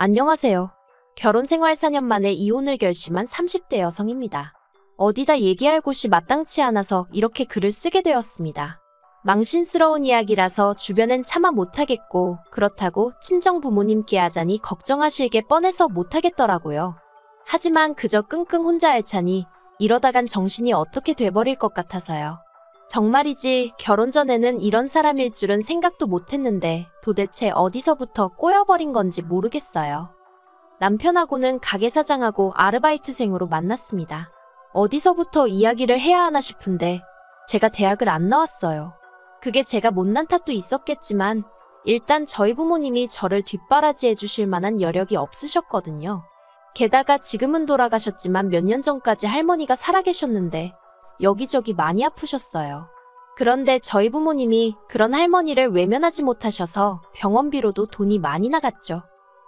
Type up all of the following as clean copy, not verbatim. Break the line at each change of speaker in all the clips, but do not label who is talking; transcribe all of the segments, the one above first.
안녕하세요. 결혼 생활 4년 만에 이혼을 결심한 30대 여성입니다. 어디다 얘기할 곳이 마땅치 않아서 이렇게 글을 쓰게 되었습니다. 망신스러운 이야기라서 주변엔 차마 못하겠고, 그렇다고 친정 부모님께 하자니 걱정하실 게 뻔해서 못하겠더라고요. 하지만 그저 끙끙 혼자 앓자니 이러다간 정신이 어떻게 돼버릴 것 같아서요. 정말이지 결혼 전에는 이런 사람일 줄은 생각도 못했는데 도대체 어디서부터 꼬여버린 건지 모르겠어요. 남편하고는 가게 사장하고 아르바이트생으로 만났습니다. 어디서부터 이야기를 해야 하나 싶은데 제가 대학을 안 나왔어요. 그게 제가 못난 탓도 있었겠지만 일단 저희 부모님이 저를 뒷바라지해 주실 만한 여력이 없으셨거든요. 게다가 지금은 돌아가셨지만 몇 년 전까지 할머니가 살아계셨는데 여기저기 많이 아프셨어요. 그런데 저희 부모님이 그런 할머니를 외면하지 못하셔서 병원비로도 돈이 많이 나갔죠.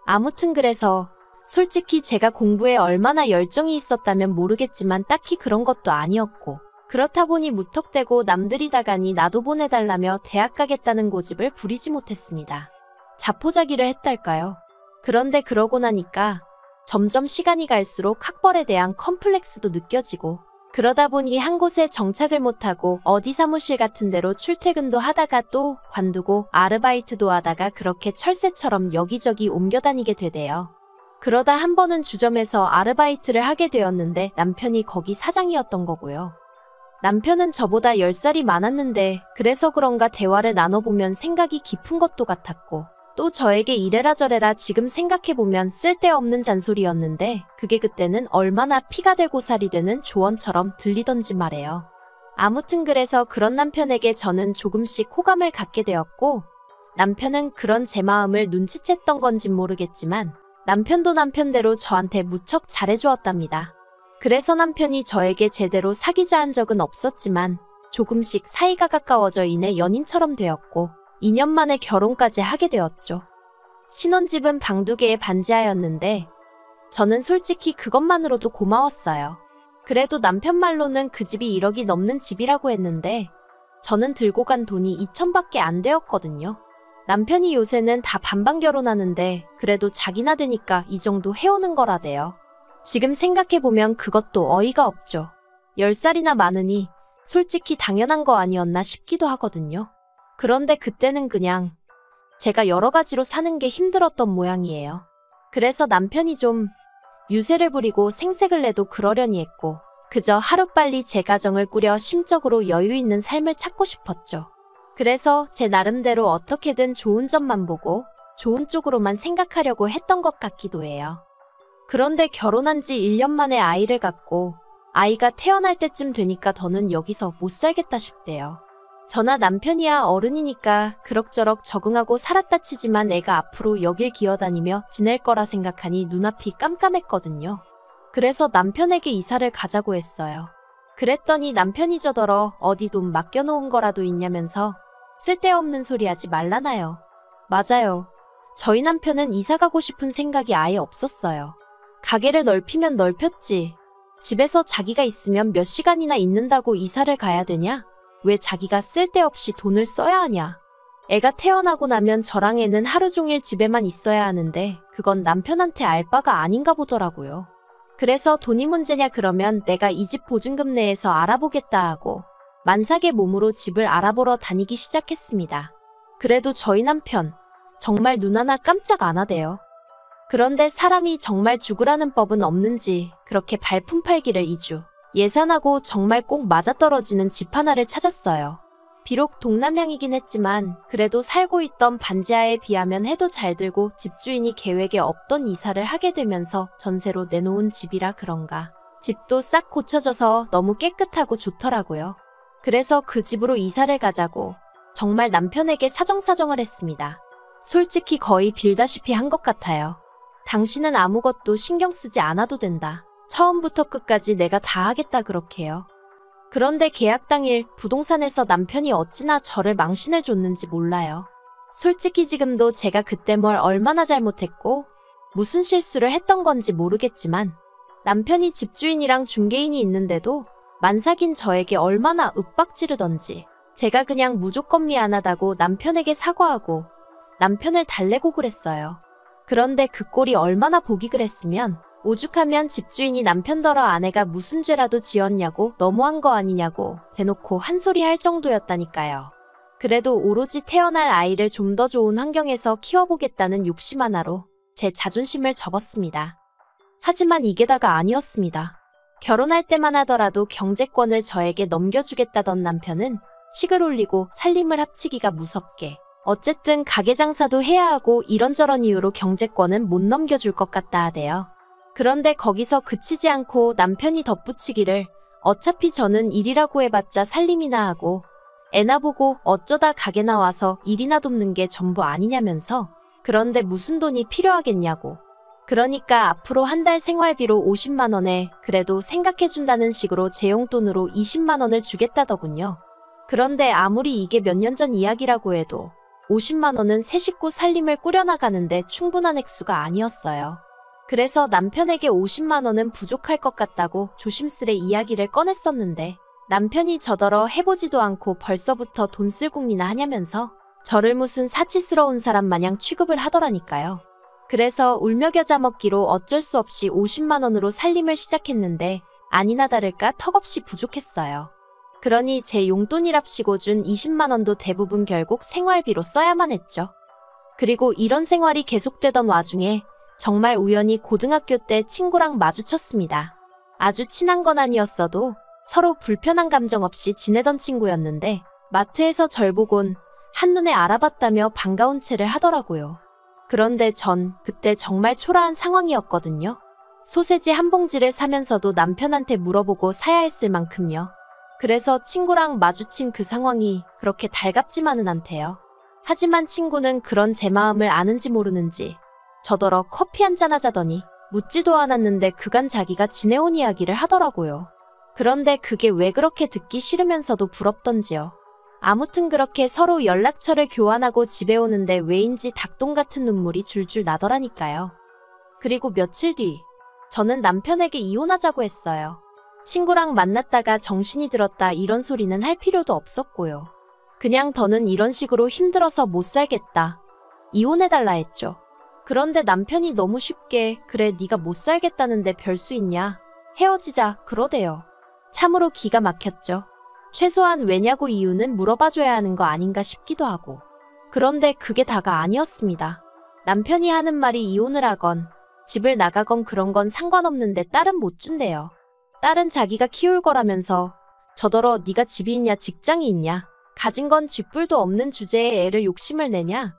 아무튼 그래서 솔직히 제가 공부에 얼마나 열정이 있었다면 모르겠지만 딱히 그런 것도 아니었고, 그렇다 보니 무턱대고 남들이 다 가니 나도 보내달라며 대학 가겠다는 고집을 부리지 못했습니다. 자포자기를 했달까요? 그런데 그러고 나니까 점점 시간이 갈수록 학벌에 대한 컴플렉스도 느껴지고, 그러다 보니 한 곳에 정착을 못하고 어디 사무실 같은 데로 출퇴근도 하다가 또 관두고 아르바이트도 하다가 그렇게 철새처럼 여기저기 옮겨다니게 되대요. 그러다 한 번은 주점에서 아르바이트를 하게 되었는데 남편이 거기 사장이었던 거고요. 남편은 저보다 10살이 많았는데 그래서 그런가 대화를 나눠보면 생각이 깊은 것도 같았고, 또 저에게 이래라 저래라 지금 생각해보면 쓸데없는 잔소리였는데 그게 그때는 얼마나 피가 되고 살이 되는 조언처럼 들리던지 말해요. 아무튼 그래서 그런 남편에게 저는 조금씩 호감을 갖게 되었고, 남편은 그런 제 마음을 눈치챘던 건진 모르겠지만 남편도 남편대로 저한테 무척 잘해주었답니다. 그래서 남편이 저에게 제대로 사귀자 한 적은 없었지만 조금씩 사이가 가까워져 이내 연인처럼 되었고 2년 만에 결혼까지 하게 되었죠. 신혼집은 방 2개에 반지하였는데 저는 솔직히 그것만으로도 고마웠어요. 그래도 남편 말로는 그 집이 1억이 넘는 집이라고 했는데 저는 들고 간 돈이 2천밖에 안 되었거든요. 남편이 요새는 다 반반 결혼하는데 그래도 자기나 되니까 이 정도 해오는 거라대요. 지금 생각해보면 그것도 어이가 없죠. 10살이나 많으니 솔직히 당연한 거 아니었나 싶기도 하거든요. 그런데 그때는 그냥 제가 여러 가지로 사는 게 힘들었던 모양이에요. 그래서 남편이 좀 유세를 부리고 생색을 내도 그러려니 했고, 그저 하루빨리 제 가정을 꾸려 심적으로 여유 있는 삶을 찾고 싶었죠. 그래서 제 나름대로 어떻게든 좋은 점만 보고 좋은 쪽으로만 생각하려고 했던 것 같기도 해요. 그런데 결혼한 지 1년 만에 아이를 갖고 아이가 태어날 때쯤 되니까 더는 여기서 못 살겠다 싶대요. 저나 남편이야 어른이니까 그럭저럭 적응하고 살았다 치지만 애가 앞으로 여길 기어다니며 지낼 거라 생각하니 눈앞이 깜깜했거든요. 그래서 남편에게 이사를 가자고 했어요. 그랬더니 남편이 저더러 어디 돈 맡겨놓은 거라도 있냐면서 쓸데없는 소리 하지 말라나요. 맞아요. 저희 남편은 이사 가고 싶은 생각이 아예 없었어요. 가게를 넓히면 넓혔지. 집에서 자기가 있으면 몇 시간이나 있는다고 이사를 가야 되냐? 왜 자기가 쓸데없이 돈을 써야 하냐? 애가 태어나고 나면 저랑 애는 하루 종일 집에만 있어야 하는데 그건 남편한테 알 바가 아닌가 보더라고요. 그래서 돈이 문제냐 그러면 내가 이 집 보증금 내에서 알아보겠다 하고 만삭의 몸으로 집을 알아보러 다니기 시작했습니다. 그래도 저희 남편 정말 눈 하나 깜짝 안 하대요. 그런데 사람이 정말 죽으라는 법은 없는지 그렇게 발품 팔기를 2주 예산하고 정말 꼭 맞아떨어지는 집 하나를 찾았어요. 비록 동남향이긴 했지만 그래도 살고 있던 반지하에 비하면 해도 잘 들고 집주인이 계획에 없던 이사를 하게 되면서 전세로 내놓은 집이라 그런가 집도 싹 고쳐져서 너무 깨끗하고 좋더라고요. 그래서 그 집으로 이사를 가자고 정말 남편에게 사정사정을 했습니다. 솔직히 거의 빌다시피 한 것 같아요. 당신은 아무것도 신경 쓰지 않아도 된다. 처음부터 끝까지 내가 다 하겠다 그렇게요. 그런데 계약 당일 부동산에서 남편이 어찌나 저를 망신을 줬는지 몰라요. 솔직히 지금도 제가 그때 뭘 얼마나 잘못했고 무슨 실수를 했던 건지 모르겠지만 남편이 집주인이랑 중개인이 있는데도 만삭인 저에게 얼마나 윽박지르던지 제가 그냥 무조건 미안하다고 남편에게 사과하고 남편을 달래고 그랬어요. 그런데 그 꼴이 얼마나 보기 그랬으면 오죽하면 집주인이 남편더러 아내가 무슨 죄라도 지었냐고 너무한 거 아니냐고 대놓고 한 소리 할 정도였다니까요. 그래도 오로지 태어날 아이를 좀 더 좋은 환경에서 키워보겠다는 욕심 하나로 제 자존심을 접었습니다. 하지만 이게 다가 아니었습니다. 결혼할 때만 하더라도 경제권을 저에게 넘겨주겠다던 남편은 식을 올리고 살림을 합치기가 무섭게 어쨌든 가게 장사도 해야 하고 이런저런 이유로 경제권은 못 넘겨줄 것 같다 하대요. 그런데 거기서 그치지 않고 남편이 덧붙이기를 어차피 저는 일이라고 해봤자 살림이나 하고 애나 보고 어쩌다 가게 나와서 일이나 돕는 게 전부 아니냐면서 그런데 무슨 돈이 필요하겠냐고. 그러니까 앞으로 한 달 생활비로 50만 원에 그래도 생각해준다는 식으로 제 용돈으로 20만 원을 주겠다더군요. 그런데 아무리 이게 몇 년 전 이야기라고 해도 50만 원은 새 식구 살림을 꾸려나가는데 충분한 액수가 아니었어요. 그래서 남편에게 50만 원은 부족할 것 같다고 조심스레 이야기를 꺼냈었는데 남편이 저더러 해보지도 않고 벌써부터 돈 쓸 궁리나 하냐면서 저를 무슨 사치스러운 사람 마냥 취급을 하더라니까요. 그래서 울며 겨자 먹기로 어쩔 수 없이 50만 원으로 살림을 시작했는데 아니나 다를까 턱없이 부족했어요. 그러니 제 용돈이랍시고 준 20만 원도 대부분 결국 생활비로 써야만 했죠. 그리고 이런 생활이 계속되던 와중에 정말 우연히 고등학교 때 친구랑 마주쳤습니다. 아주 친한 건 아니었어도 서로 불편한 감정 없이 지내던 친구였는데 마트에서 절 보곤 한눈에 알아봤다며 반가운 체를 하더라고요. 그런데 전 그때 정말 초라한 상황이었거든요. 소세지 한 봉지를 사면서도 남편한테 물어보고 사야 했을 만큼요. 그래서 친구랑 마주친 그 상황이 그렇게 달갑지만은 않대요. 하지만 친구는 그런 제 마음을 아는지 모르는지 저더러 커피 한잔 하자더니 묻지도 않았는데 그간 자기가 지내온 이야기를 하더라고요. 그런데 그게 왜 그렇게 듣기 싫으면서도 부럽던지요. 아무튼 그렇게 서로 연락처를 교환하고 집에 오는데 왜인지 닭똥 같은 눈물이 줄줄 나더라니까요. 그리고 며칠 뒤 저는 남편에게 이혼하자고 했어요. 친구랑 만났다가 정신이 들었다 이런 소리는 할 필요도 없었고요. 그냥 더는 이런 식으로 힘들어서 못 살겠다. 이혼해달라 했죠. 그런데 남편이 너무 쉽게 그래 네가 못 살겠다는데 별 수 있냐. 헤어지자 그러대요. 참으로 기가 막혔죠. 최소한 왜냐고 이유는 물어봐줘야 하는 거 아닌가 싶기도 하고. 그런데 그게 다가 아니었습니다. 남편이 하는 말이 이혼을 하건 집을 나가건 그런 건 상관없는데 딸은 못 준대요. 딸은 자기가 키울 거라면서 저더러 네가 집이 있냐 직장이 있냐 가진 건 쥐뿔도 없는 주제에 애를 욕심을 내냐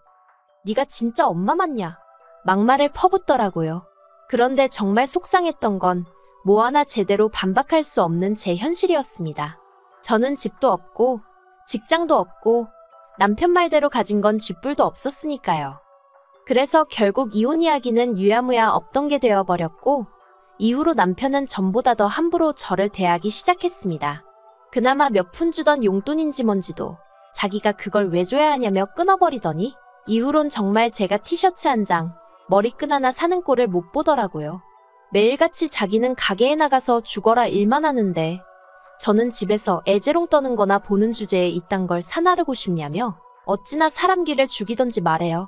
네가 진짜 엄마 맞냐 막말을 퍼붓더라고요. 그런데 정말 속상했던 건 뭐 하나 제대로 반박할 수 없는 제 현실이었습니다. 저는 집도 없고 직장도 없고 남편 말대로 가진 건 쥐뿔도 없었으니까요. 그래서 결국 이혼 이야기는 유야무야 없던 게 되어버렸고 이후로 남편은 전보다 더 함부로 저를 대하기 시작했습니다. 그나마 몇 푼 주던 용돈인지 뭔지도 자기가 그걸 왜 줘야 하냐며 끊어버리더니 이후론 정말 제가 티셔츠 한 장, 머리끈 하나 사는 꼴을 못 보더라고요. 매일같이 자기는 가게에 나가서 죽어라 일만 하는데 저는 집에서 애재롱 떠는 거나 보는 주제에 이딴 걸 사나르고 싶냐며 어찌나 사람 기를 죽이던지 말해요.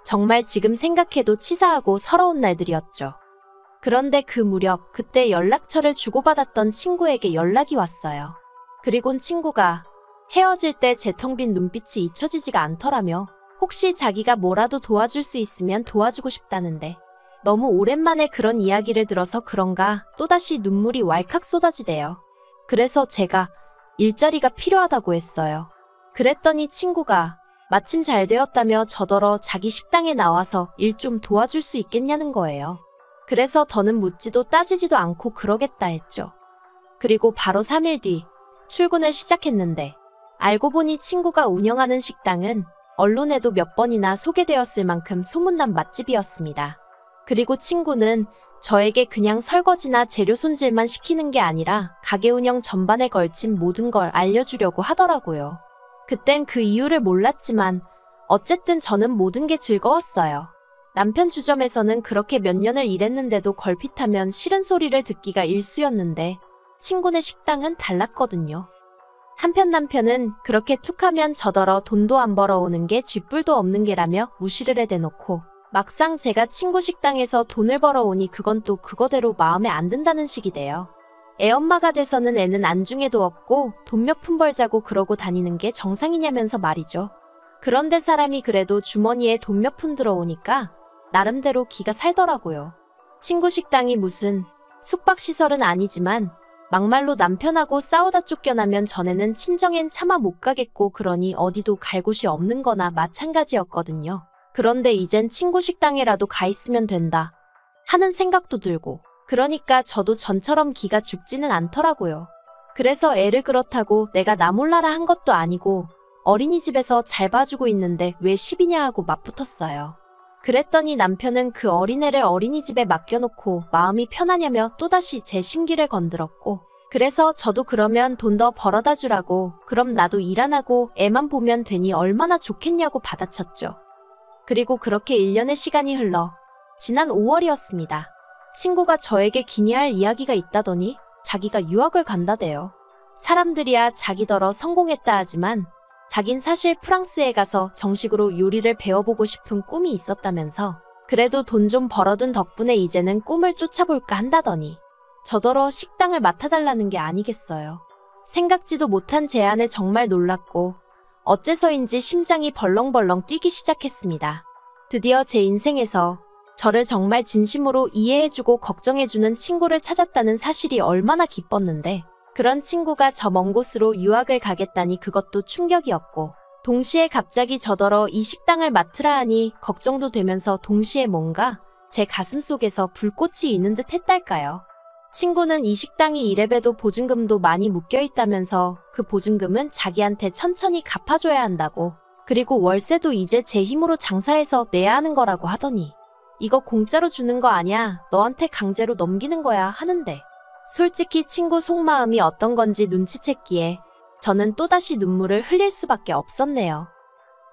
정말 지금 생각해도 치사하고 서러운 날들이었죠. 그런데 그 무렵 그때 연락처를 주고받았던 친구에게 연락이 왔어요. 그리곤 친구가 헤어질 때 제 텅 빈 눈빛이 잊혀지지가 않더라며 혹시 자기가 뭐라도 도와줄 수 있으면 도와주고 싶다는데 너무 오랜만에 그런 이야기를 들어서 그런가 또다시 눈물이 왈칵 쏟아지대요. 그래서 제가 일자리가 필요하다고 했어요. 그랬더니 친구가 마침 잘 되었다며 저더러 자기 식당에 나와서 일 좀 도와줄 수 있겠냐는 거예요. 그래서 더는 묻지도 따지지도 않고 그러겠다 했죠. 그리고 바로 3일 뒤 출근을 시작했는데 알고 보니 친구가 운영하는 식당은 언론에도 몇 번이나 소개되었을 만큼 소문난 맛집이었습니다. 그리고 친구는 저에게 그냥 설거지나 재료 손질만 시키는 게 아니라 가게 운영 전반에 걸친 모든 걸 알려주려고 하더라고요. 그땐 그 이유를 몰랐지만 어쨌든 저는 모든 게 즐거웠어요. 남편 주점에서는 그렇게 몇 년을 일했는데도 걸핏하면 싫은 소리를 듣기가 일쑤였는데 친구네 식당은 달랐거든요. 한편 남편은 그렇게 툭하면 저더러 돈도 안 벌어오는 게 쥐뿔도 없는 게라며 무시를 해대놓고 막상 제가 친구 식당에서 돈을 벌어오니 그건 또 그거대로 마음에 안 든다는 식이 돼요. 애엄마가 돼서는 애는 안중에도 없고 돈 몇 푼 벌자고 그러고 다니는 게 정상이냐면서 말이죠. 그런데 사람이 그래도 주머니에 돈 몇 푼 들어오니까 나름대로 기가 살더라고요. 친구 식당이 무슨 숙박시설은 아니지만 막말로 남편하고 싸우다 쫓겨나면 전에는 친정엔 차마 못 가겠고 그러니 어디도 갈 곳이 없는 거나 마찬가지였거든요. 그런데 이젠 친구 식당에라도 가 있으면 된다 하는 생각도 들고 그러니까 저도 전처럼 기가 죽지는 않더라고요. 그래서 애를 그렇다고 내가 나 몰라라 한 것도 아니고 어린이집에서 잘 봐주고 있는데 왜 시비냐 하고 맞붙었어요. 그랬더니 남편은 그 어린애를 어린이집에 맡겨놓고 마음이 편하냐며 또다시 제 심기를 건드렸고 그래서 저도 그러면 돈 더 벌어다 주라고 그럼 나도 일 안 하고 애만 보면 되니 얼마나 좋겠냐고 받아쳤죠. 그리고 그렇게 1년의 시간이 흘러 지난 5월이었습니다. 친구가 저에게 기니할 이야기가 있다더니 자기가 유학을 간다대요. 사람들이야 자기더러 성공했다 하지만 자긴 사실 프랑스에 가서 정식으로 요리를 배워보고 싶은 꿈이 있었다면서 그래도 돈 좀 벌어둔 덕분에 이제는 꿈을 쫓아볼까 한다더니 저더러 식당을 맡아달라는 게 아니겠어요. 생각지도 못한 제안에 정말 놀랐고 어째서인지 심장이 벌렁벌렁 뛰기 시작했습니다. 드디어 제 인생에서 저를 정말 진심으로 이해해주고 걱정해주는 친구를 찾았다는 사실이 얼마나 기뻤는데 그런 친구가 저 먼 곳으로 유학을 가겠다니 그것도 충격이었고 동시에 갑자기 저더러 이 식당을 맡으라 하니 걱정도 되면서 동시에 뭔가 제 가슴속에서 불꽃이 있는 듯 했달까요. 친구는 이 식당이 이래봬도 보증금도 많이 묶여있다면서 그 보증금은 자기한테 천천히 갚아줘야 한다고 그리고 월세도 이제 제 힘으로 장사해서 내야 하는 거라고 하더니 이거 공짜로 주는 거 아냐 너한테 강제로 넘기는 거야 하는데 솔직히 친구 속마음이 어떤 건지 눈치챘기에 저는 또다시 눈물을 흘릴 수밖에 없었네요.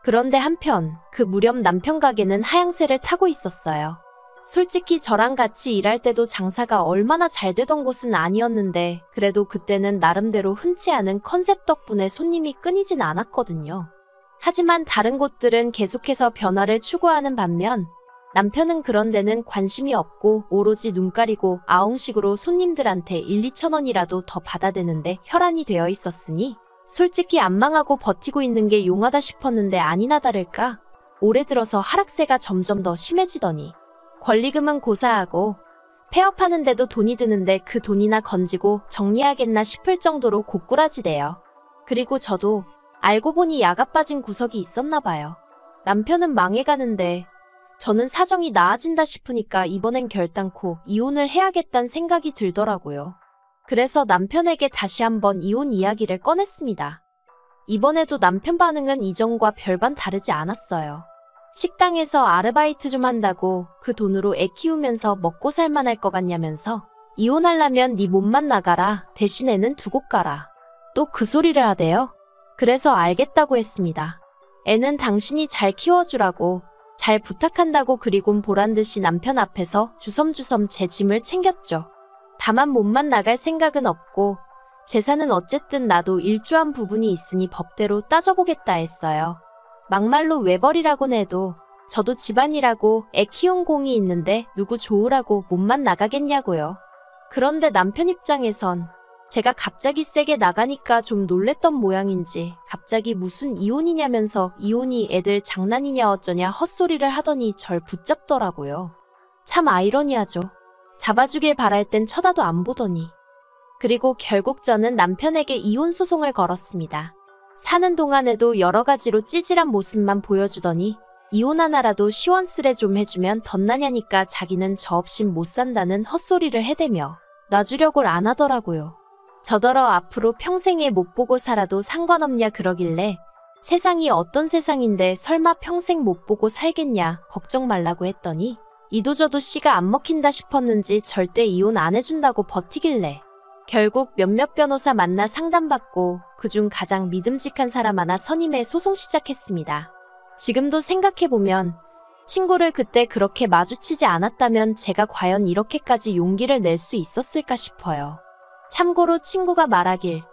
그런데 한편 그 무렵 남편 가게는 하향세를 타고 있었어요. 솔직히 저랑 같이 일할 때도 장사가 얼마나 잘 되던 곳은 아니었는데 그래도 그때는 나름대로 흔치 않은 컨셉 덕분에 손님이 끊이진 않았거든요. 하지만 다른 곳들은 계속해서 변화를 추구하는 반면 남편은 그런 데는 관심이 없고 오로지 눈 가리고 아웅식으로 손님들한테 1, 2천 원이라도 더 받아대는데 혈안이 되어 있었으니 솔직히 안 망하고 버티고 있는 게 용하다 싶었는데 아니나 다를까 올해 들어서 하락세가 점점 더 심해지더니 권리금은 고사하고 폐업하는데도 돈이 드는데 그 돈이나 건지고 정리하겠나 싶을 정도로 고꾸라지대요. 그리고 저도 알고 보니 야가 빠진 구석이 있었나 봐요. 남편은 망해가는데 저는 사정이 나아진다 싶으니까 이번엔 결단코 이혼을 해야겠다는 생각이 들더라고요. 그래서 남편에게 다시 한번 이혼 이야기를 꺼냈습니다. 이번에도 남편 반응은 이전과 별반 다르지 않았어요. 식당에서 아르바이트 좀 한다고 그 돈으로 애 키우면서 먹고 살만할 것 같냐면서 이혼하려면 네 몸만 나가라 대신 애는 두고 가라. 또 그 소리를 하대요. 그래서 알겠다고 했습니다. 애는 당신이 잘 키워주라고 잘 부탁한다고 그리곤 보란듯이 남편 앞에서 주섬주섬 제 짐을 챙겼죠. 다만 몸만 나갈 생각은 없고 재산은 어쨌든 나도 일조한 부분이 있으니 법대로 따져보겠다 했어요. 막말로 외벌이라곤 해도 저도 집안이라고 애 키운 공이 있는데 누구 좋으라고 몸만 나가겠냐고요. 그런데 남편 입장에선 제가 갑자기 세게 나가니까 좀 놀랬던 모양인지 갑자기 무슨 이혼이냐면서 이혼이 애들 장난이냐 어쩌냐 헛소리를 하더니 절 붙잡더라고요. 참 아이러니하죠. 잡아주길 바랄 땐 쳐다도 안 보더니. 그리고 결국 저는 남편에게 이혼 소송을 걸었습니다. 사는 동안에도 여러 가지로 찌질한 모습만 보여주더니 이혼 하나라도 시원스레 좀 해주면 덧나냐니까 자기는 저 없인 못 산다는 헛소리를 해대며 놔주려고를 안 하더라고요. 저더러 앞으로 평생에 못 보고 살아도 상관없냐 그러길래 세상이 어떤 세상인데 설마 평생 못 보고 살겠냐 걱정 말라고 했더니 이도저도 씨가 안 먹힌다 싶었는지 절대 이혼 안 해준다고 버티길래 결국 몇몇 변호사 만나 상담받고 그중 가장 믿음직한 사람 하나 선임해 소송 시작했습니다. 지금도 생각해보면 친구를 그때 그렇게 마주치지 않았다면 제가 과연 이렇게까지 용기를 낼 수 있었을까 싶어요. 참고로 친구가 말하길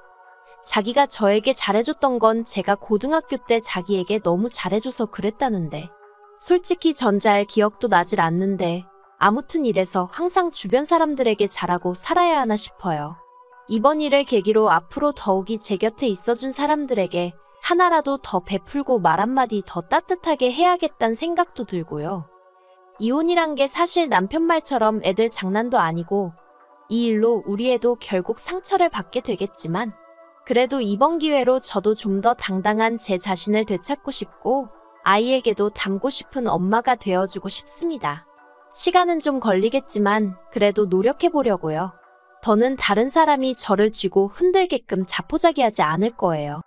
자기가 저에게 잘해줬던 건 제가 고등학교 때 자기에게 너무 잘해줘서 그랬다는데 솔직히 전잘 기억도 나질 않는데 아무튼 이래서 항상 주변 사람들에게 잘하고 살아야 하나 싶어요. 이번 일을 계기로 앞으로 더욱이 제 곁에 있어준 사람들에게 하나라도 더 베풀고 말 한마디 더 따뜻하게 해야겠다는 생각도 들고요. 이혼이란 게 사실 남편 말처럼 애들 장난도 아니고 이 일로 우리 애도 결국 상처를 받게 되겠지만 그래도 이번 기회로 저도 좀 더 당당한 제 자신을 되찾고 싶고 아이에게도 닮고 싶은 엄마가 되어주고 싶습니다. 시간은 좀 걸리겠지만 그래도 노력해 보려고요. 더는 다른 사람이 저를 쥐고 흔들게끔 자포자기하지 않을 거예요.